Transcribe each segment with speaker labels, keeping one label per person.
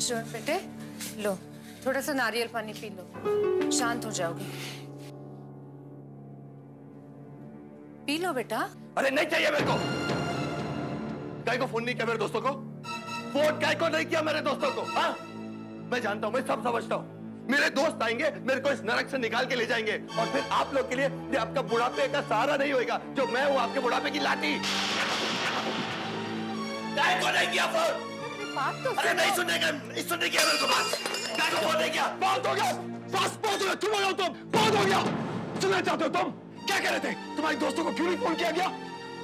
Speaker 1: श्रवण बेटे, लो थोड़ा सा नारियल पानी पी लो, शांत हो जाओगे। पी लो बेटा।
Speaker 2: अरे नहीं चाहिए मेरे को। काय को फोन नहीं किया मेरे दोस्तों को? फोन काय को नहीं किया मेरे दोस्तों को? हाँ, मैं जानता हूं, मैं सब समझता हूं। मेरे दोस्त आएंगे, मेरे को इस नरक से निकाल के ले जाएंगे, और फिर आप लोग के लिए ये आपका बुढ़ापे का सहारा नहीं होएगा, जो मैं हूं आपके बुढ़ापे की लाठी। काय को नहीं किया फोन?
Speaker 1: बात तो
Speaker 2: अरे नहीं सुनेगा, नहीं सुनने की मेरे को बात। काय को फोन नहीं किया? बहुत हो गया, बस बहुत हो गया, चुप हो जाओ तुम, बहुत हो गया। सुनना चाहते हो तुम? क्या कह रहे थे? तुम्हारे दोस्तों को क्यों नहीं फोन किया गया?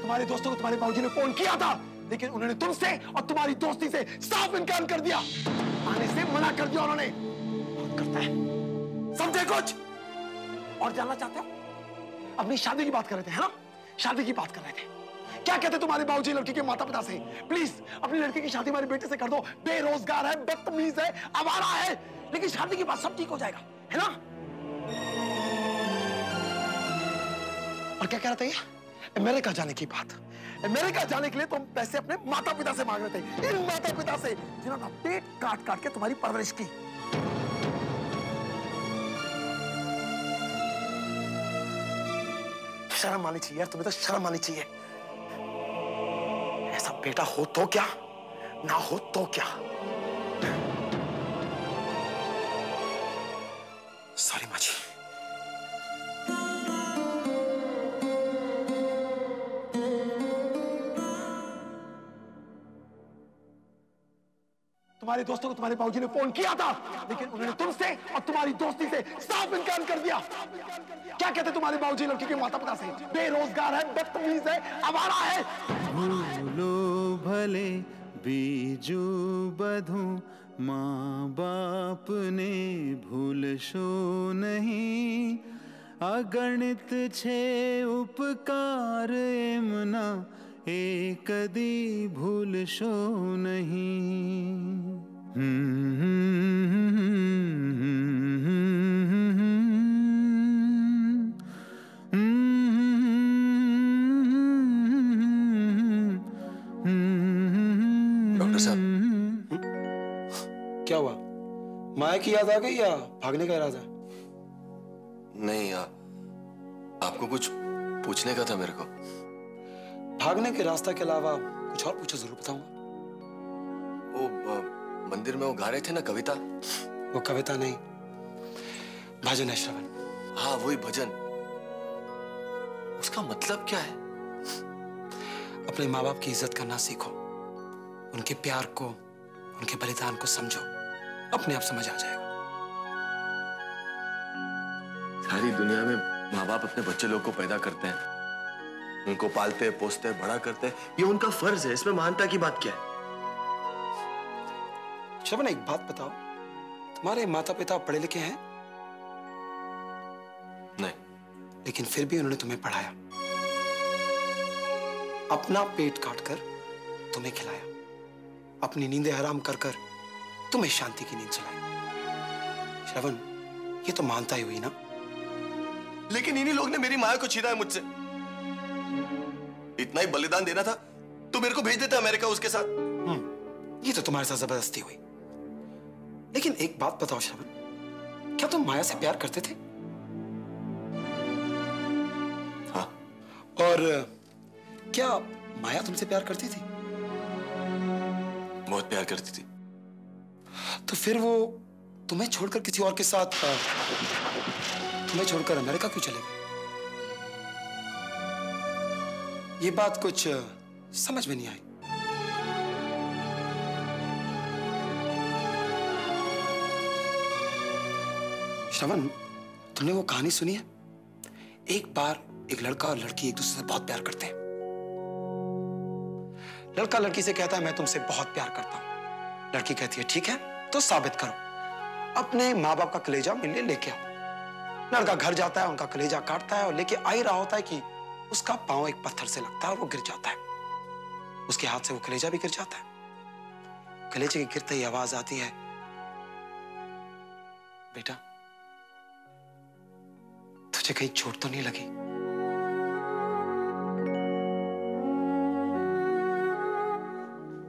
Speaker 2: तुम्हारे दोस्तों को तुम्हारे बाबूजी ने फोन किया था, लेकिन उन्होंने तुमसे और तुम्हारी दोस्ती से साफ इनकार कर दिया, आने से मना कर दिया उन्होंने। बहुत करता है, समझे कुछ? और जानना चाहते हो? अपनी शादी की बात कर रहे थे, है ना? शादी की बात कर रहे थे। क्या कहते तुम्हारे बाबूजी लड़की के माता पिता से? प्लीज अपनी लड़की की शादी हमारे बेटे से कर दो। बेरोजगार है, बदतमीज है, आवारा है, लेकिन शादी के बाद सब ठीक हो जाएगा, है ना? और क्या कह रहे थे ये? अमेरिका जाने की बात। अमेरिका जाने के लिए तुम पैसे अपने माता पिता से मांग रहे थे, इन माता पिता से जिन्होंने पेट काट काट के तुम्हारी परवरिश की। शर्म आनी चाहिए यार, तुम्हें तो शर्म आनी चाहिए। ऐसा बेटा हो तो क्या, ना हो तो क्या। सॉरी माँ जी। तुम्हारे दोस्तों को तुम्हारे बाबूजी ने फोन किया था, लेकिन उन्होंने तुमसे और तुम्हारी दोस्ती से साफ इनकार कर दिया। क्या कहते तुम्हारे बाबूजी लड़की के माता पिता से? बेरोजगार है, बदतमीज है, आवारा है।
Speaker 3: भूलो भले बीजू बधू, माँ बाप ने भूल शो नहीं, अगणित छे उपकार एमना, एक दी भूल शो नहीं।
Speaker 2: डॉक्टर साहब,
Speaker 4: क्या हुआ? माया की याद आ गई या भागने का इरादा?
Speaker 2: नहीं, आपको कुछ पूछने का था मेरे को।
Speaker 4: भागने के रास्ता के अलावा कुछ और पूछो, जरूर बताऊंगा।
Speaker 2: वो मंदिर में वो गा रहे थे ना कविता?
Speaker 4: वो कविता नहीं, भजन है श्रवण।
Speaker 2: हाँ, वही भजन। उसका मतलब क्या है?
Speaker 4: अपने माँ बाप की इज्जत करना सीखो, उनके प्यार को, उनके बलिदान को समझो, अपने आप समझ आ जाएगा।
Speaker 2: सारी दुनिया में माँ बाप अपने बच्चे लोग को पैदा करते हैं, उनको पालते पोसते बड़ा करते हैं, ये उनका फर्ज है, इसमें महानता की बात क्या है?
Speaker 4: श्रवण, एक बात बताओ, तुम्हारे माता पिता पढ़े लिखे हैं?
Speaker 2: नहीं।
Speaker 4: लेकिन फिर भी उन्होंने तुम्हें पढ़ाया, अपना पेट काटकर तुम्हें खिलाया, अपनी नींदें हराम कर कर तुम्हें शांति की नींद सुलाई। श्रवण, ये तो मानता ही हुई ना?
Speaker 2: लेकिन इन्हीं लोग ने मेरी माया को छीना है मुझसे। इतना ही बलिदान देना था तो मेरे को भेज देता अमेरिका उसके साथ।
Speaker 4: ये तो तुम्हारे साथ जबरदस्ती हुई। लेकिन एक बात बताओ श्रवण, क्या तुम माया से प्यार करते थे?
Speaker 2: हाँ।
Speaker 4: और क्या माया तुमसे प्यार करती थी?
Speaker 2: बहुत प्यार करती थी।
Speaker 4: तो फिर वो तुम्हें छोड़कर किसी और के साथ, तुम्हें छोड़कर अमेरिका क्यों चले गए? ये बात कुछ समझ में नहीं आई। श्रवण, तुमने वो कहानी सुनी है? एक बार एक लड़का और लड़की एक दूसरे से बहुत प्यार करते हैं। लड़का लड़की से कहता है मैं तुमसे बहुत प्यार करता हूं। लड़की कहती है ठीक है, तो साबित करो, अपने माँ बाप का कलेजा मिलने लेके आओ। लड़का घर जाता है, उनका कलेजा काटता है और लेके आ ही रहा होता है कि उसका पांव एक पत्थर से लगता है और वो गिर जाता है। उसके हाथ से वो कलेजा भी गिर जाता है। कलेजे के गिरते ही आवाज आती है, बेटा तुझे कहीं चोट तो नहीं लगी?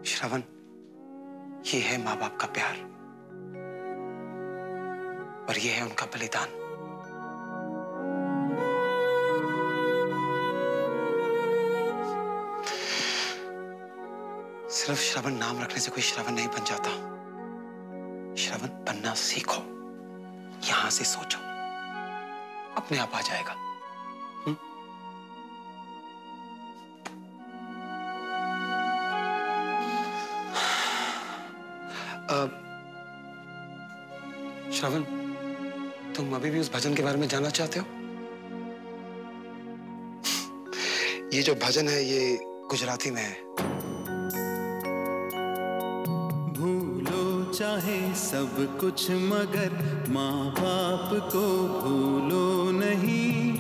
Speaker 4: श्रवण, ये है माँ बाप का प्यार। और ये है उनका बलिदान। सिर्फ श्रवण नाम रखने से कोई श्रवण नहीं बन जाता। श्रवण बनना सीखो, यहां से सोचो, अपने आप आ जाएगा। श्रवण, तुम अभी भी उस भजन के बारे में जानना चाहते हो? ये जो भजन है ये गुजराती में है।
Speaker 3: भूलो चाहे सब कुछ मगर माँ बाप को भूलो नहीं,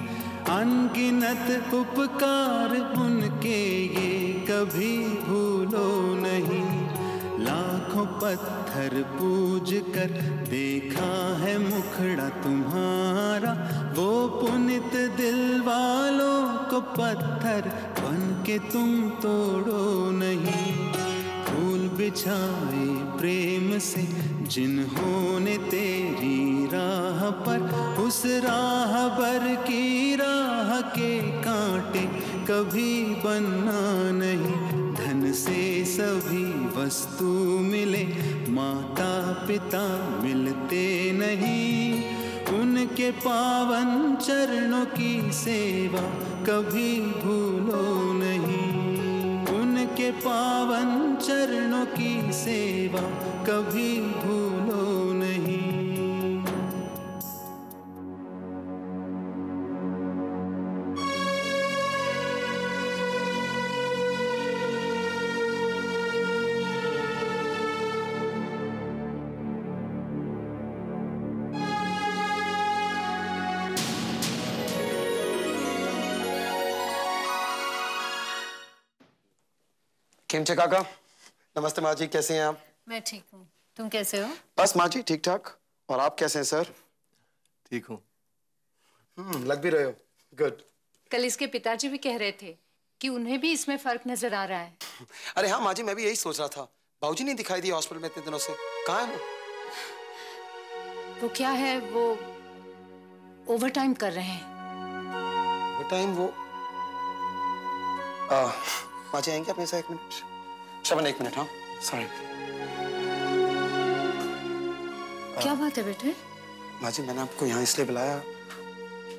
Speaker 3: अनगिनत उपकार उनके ये कभी भूलो नहीं। लाखों पत्थर पूज कर देखा है मुखड़ा तुम्हारा, वो पुनित दिल वालों को पत्थर बन के तुम तोड़ो नहीं। फूल बिछाए प्रेम से जिन्होंने तेरी राह पर, उस राह भर की राह के कांटे कभी बनना नहीं। धन से सभी वस्तु मिले, माता पिता मिलते नहीं, उनके पावन चरणों की सेवा कभी भूलो नहीं। उनके पावन चरणों की सेवा कभी भूलो नहीं।
Speaker 4: केम छे काका? नमस्ते माँ जी, कैसे हैं आप?
Speaker 1: मैं ठीक हूँ, तुम कैसे हो?
Speaker 4: बस माँ जी ठीक ठाक। और आप कैसे हैं सर?
Speaker 5: ठीक हूँ।
Speaker 4: लग भी रहे हो। गुड।
Speaker 1: कल इसके पिताजी भी कह रहे थे कि उन्हें भी इसमें फर्क नजर आ रहा है।
Speaker 4: अरे हाँ माँ जी, मैं भी यही सोच रहा था। बाबूजी नहीं दिखाई दिए हॉस्पिटल में इतने दिनों से, कहाँ है वो?
Speaker 1: वो क्या है, वो ओवर टाइम कर रहे हैं।
Speaker 4: वो टाइम वो माँ जी आएंगे अपने से? एक मिनट श्रवण, एक मिनट। हाँ सॉरी।
Speaker 1: क्या बात है बेटे?
Speaker 4: माँ जी मैंने आपको यहाँ इसलिए बुलाया,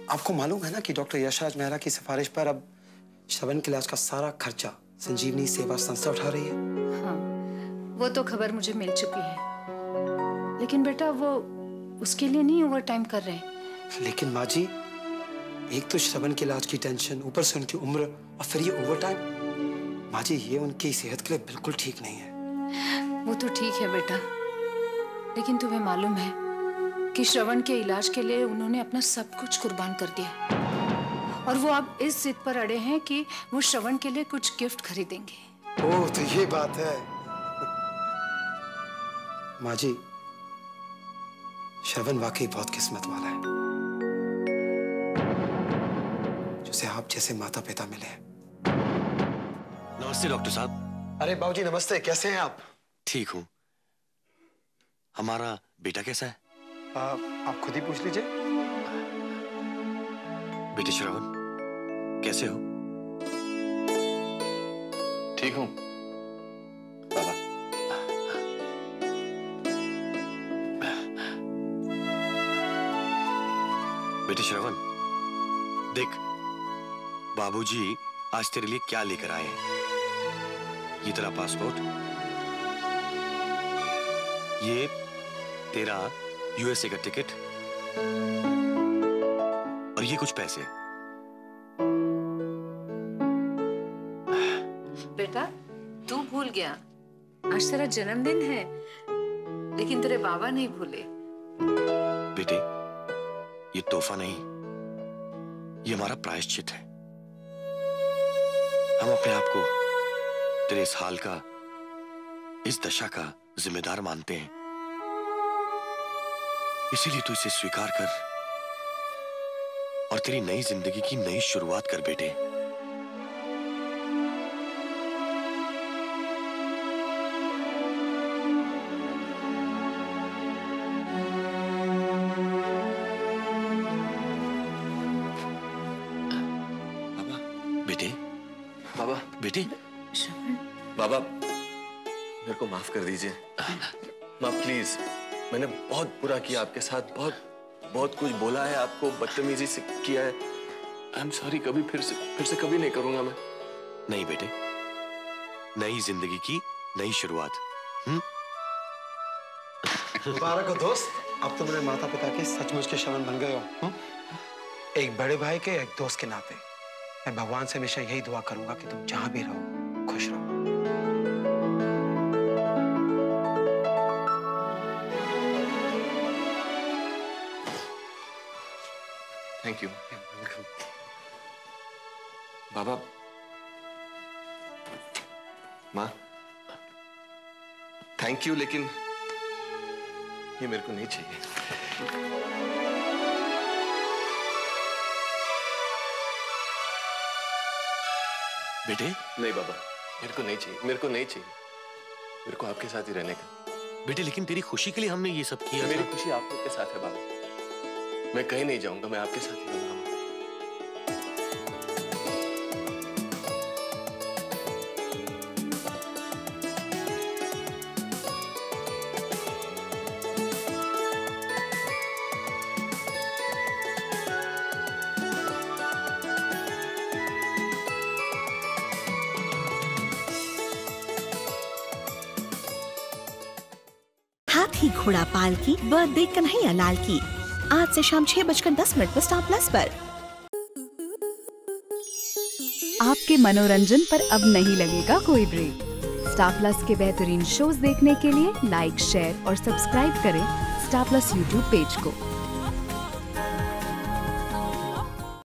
Speaker 4: आपको मालूम है ना कि डॉक्टर यशराज मेहरा की सिफारिश पर अब श्रवण के इलाज का सारा खर्चा संजीवनी सेवा संस्था उठा रही है।
Speaker 1: हाँ, वो तो खबर मुझे मिल चुकी है, लेकिन बेटा वो उसके लिए नहीं ओवर टाइम कर रहे हैं।
Speaker 4: लेकिन माँ जी, एक तो श्रवण के इलाज की टेंशन, ऊपर से उनकी उम्र, और फिर ये ओवर टाइम। माँ जी ये उनकी सेहत के लिए बिल्कुल ठीक नहीं है।
Speaker 1: वो तो ठीक है बेटा, लेकिन तुम्हें मालूम है कि श्रवण के इलाज के लिए उन्होंने अपना सब कुछ कुर्बान कर दिया, और वो अब इस जिद पर अड़े हैं कि वो श्रवण के लिए कुछ गिफ्ट खरीदेंगे।
Speaker 4: ओह तो ये बात है। माँ जी श्रवण वाकई बहुत किस्मत वाला है, जिसे आप जैसे माता पिता मिले हैं।
Speaker 5: नमस्ते डॉक्टर साहब।
Speaker 4: अरे बाबूजी नमस्ते, कैसे हैं आप?
Speaker 5: ठीक हूँ। हमारा बेटा कैसा है?
Speaker 4: आप खुद ही पूछ लीजिए।
Speaker 5: बेटे श्रवण कैसे हो?
Speaker 2: ठीक हूँ बाबा।
Speaker 5: बेटे श्रवण देख, बाबूजी आज तेरे लिए क्या लेकर आए हैं। ये तेरा पासपोर्ट, ये तेरा यूएसए का टिकट, और ये कुछ पैसे।
Speaker 1: बेटा तू भूल गया, आज तेरा जन्मदिन है, लेकिन तेरे बाबा नहीं भूले।
Speaker 5: बेटे ये तोहफा नहीं, ये हमारा प्रायश्चित है। हम अपने आप को तेरे इस हाल का, इस दशा का जिम्मेदार मानते हैं, इसीलिए तू इसे स्वीकार कर और तेरी नई जिंदगी की नई शुरुआत कर बेटे। बेटे।
Speaker 1: श्रवण,
Speaker 6: बाबा मेरे को माफ कर दीजिए। माँ प्लीज, मैंने बहुत बुरा किया आपके साथ, बहुत कुछ बोला है आपको, बदतमीजी से किया है। आई एम सॉरी, कभी फिर से कभी नहीं करूंगा मैं।
Speaker 5: नहीं बेटे, नई जिंदगी की नई शुरुआत।
Speaker 4: मुबारक हो दोस्त, अब तुम मेरे माता पिता के सचमुच के श्रवण बन गए हो। एक बड़े भाई के, एक दोस्त के नाते मैं भगवान से हमेशा यही दुआ करूंगा कि तुम जहां भी रहो खुश रहो।
Speaker 6: थैंक यू बाबा। माँ थैंक यू, लेकिन ये मेरे को नहीं चाहिए।
Speaker 5: बेटे
Speaker 6: नहीं बाबा, मेरे को नहीं चाहिए, मेरे को नहीं चाहिए। मेरे को आपके साथ ही रहने का।
Speaker 5: बेटे, लेकिन तेरी खुशी के लिए हमने ये सब किया।
Speaker 6: मेरी खुशी आप लोग के साथ है बाबा। मैं कहीं नहीं जाऊंगा, मैं आपके साथ ही रहूंगा।
Speaker 7: हाथी घोड़ा पाल की बर्थडे कन्हैया लाल की आज से शाम 6:10 पर स्टार प्लस पर।
Speaker 8: आपके मनोरंजन पर अब नहीं लगेगा कोई ब्रेक। स्टार प्लस के बेहतरीन शोज देखने के लिए लाइक, शेयर और सब्सक्राइब करें स्टार प्लस यूट्यूब पेज को।